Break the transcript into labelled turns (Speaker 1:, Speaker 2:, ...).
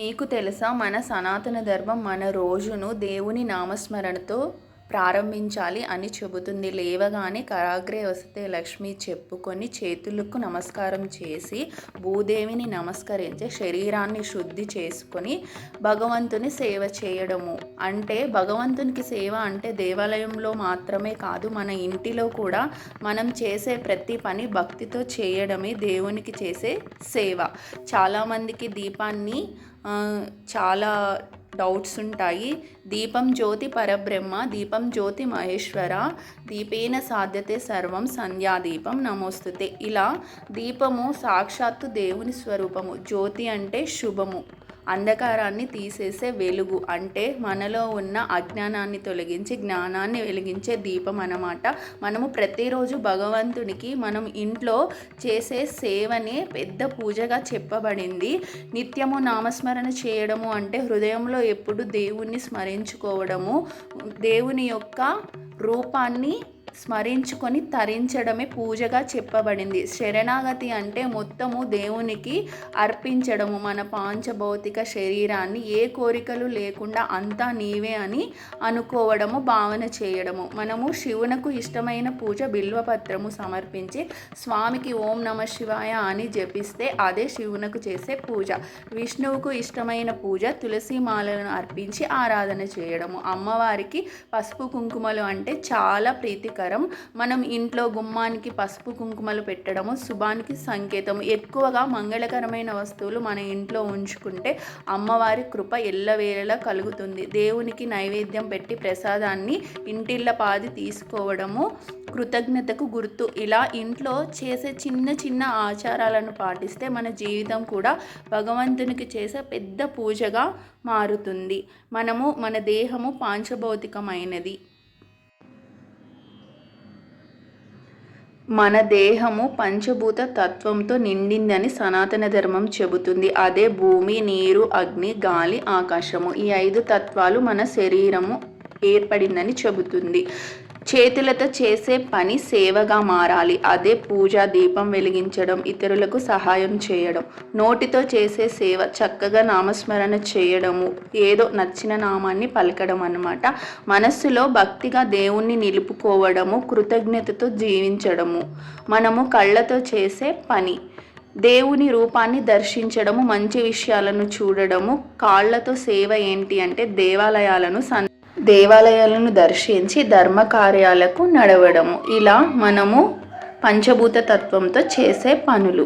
Speaker 1: మీకు తెలుసా, మన సనాతన ధర్మం మన రోజును దేవుని నామస్మరణతో ప్రారంభించాలి అని చెబుతుంది. లేవగానే కరాగ్రే వసతే లక్ష్మి చెప్పుకొని చేతులకు నమస్కారం చేసి భూదేవిని నమస్కరించి శరీరాన్ని శుద్ధి చేసుకొని భగవంతుని సేవ చేయడము. అంటే భగవంతునికి సేవ అంటే దేవాలయంలో మాత్రమే కాదు, మన ఇంటిలో కూడా మనం చేసే ప్రతి పని భక్తితో చేయడమే దేవునికి చేసే సేవ. చాలామందికి దీపాన్ని చాలా డౌట్స్ ఉంటాయి. దీపం జ్యోతి పరబ్రహ్మ, దీపం జ్యోతి మహేశ్వర, దీపేన సాధ్యతే సర్వం, సంధ్యాదీపం నమోస్తుతే. ఇలా దీపము సాక్షాత్తు దేవుని స్వరూపము. జ్యోతి అంటే శుభము, అంధకారాన్ని తీసేసే వెలుగు, అంటే మనలో ఉన్న అజ్ఞానాన్ని తొలగించి జ్ఞానాన్ని వెలిగించే దీపం అన్నమాట. మనము ప్రతిరోజు భగవంతునికి మనం ఇంట్లో చేసే సేవనే పెద్ద పూజగా చెప్పబడింది. నిత్యము నామస్మరణ చేయడము అంటే హృదయంలో ఎప్పుడు దేవుణ్ణి స్మరించుకోవడము, దేవుని యొక్క రూపాన్ని స్మరించుకొని తరించడమే పూజగా చెప్పబడింది. శరణాగతి అంటే మొత్తము దేవునికి అర్పించడము, మన పాంచభౌతిక శరీరాన్ని ఏ కోరికలు లేకుండా అంతా నీవే అని అనుకోవడము, భావన చేయడము. మనము శివునకు ఇష్టమైన పూజ బిల్వపత్రము సమర్పించి స్వామికి ఓం నమ శివాయ అని జపిస్తే అదే శివునకు చేసే పూజ. విష్ణువుకు ఇష్టమైన పూజ తులసి మాలను అర్పించి ఆరాధన చేయడము. అమ్మవారికి పసుపు కుంకుమలు అంటే చాలా ప్రీతికరం. మనం ఇంట్లో గుమ్మానికి పసుపు కుంకుమలు పెట్టడము శుభానికి సంకేతం. ఎక్కువగా మంగళకరమైన వస్తువులు మన ఇంట్లో ఉంచుకుంటే అమ్మవారి కృప ఎల్లవేళలా కలుగుతుంది. దేవునికి నైవేద్యం పెట్టి ప్రసాదాన్ని ఇంటిళ్ళ పాది తీసుకోవడము కృతజ్ఞతకు గుర్తు. ఇలా ఇంట్లో చేసే చిన్న చిన్న ఆచారాలను పాటిస్తే మన జీవితం కూడా భగవంతునికి చేసే పెద్ద పూజగా మారుతుంది. మన దేహము పాంచభౌతికమైనది. మన దేహము పంచభూత తత్వంతో నిండిందని సనాతన ధర్మం చెబుతుంది. అదే భూమి, నీరు, అగ్ని, గాలి, ఆకాశము. ఈ 5 తత్వాలు మన శరీరము ఏర్పడిందని చెబుతుంది. చేతులతో చేసే పని సేవగా మారాలి. అదే పూజ, దీపం వెలిగించడం, ఇతరులకు సహాయం చేయడం. నోటితో చేసే సేవ చక్కగా నామస్మరణ చేయడము, ఏదో నచ్చిన నామాన్ని పలకడం అన్నమాట. మనస్సులో భక్తిగా దేవుణ్ణి నిలుపుకోవడము, కృతజ్ఞతతో జీవించడము. మనము కళ్ళతో చేసే పని దేవుని రూపాన్ని దర్శించడము, మంచి విషయాలను చూడడము. కాళ్ళతో సేవ ఏంటి అంటే దేవాలయాలను దర్శించి ధర్మ కార్యాలకు నడవడము. ఇలా మనము పంచభూత తత్వంతో చేసే పనులు.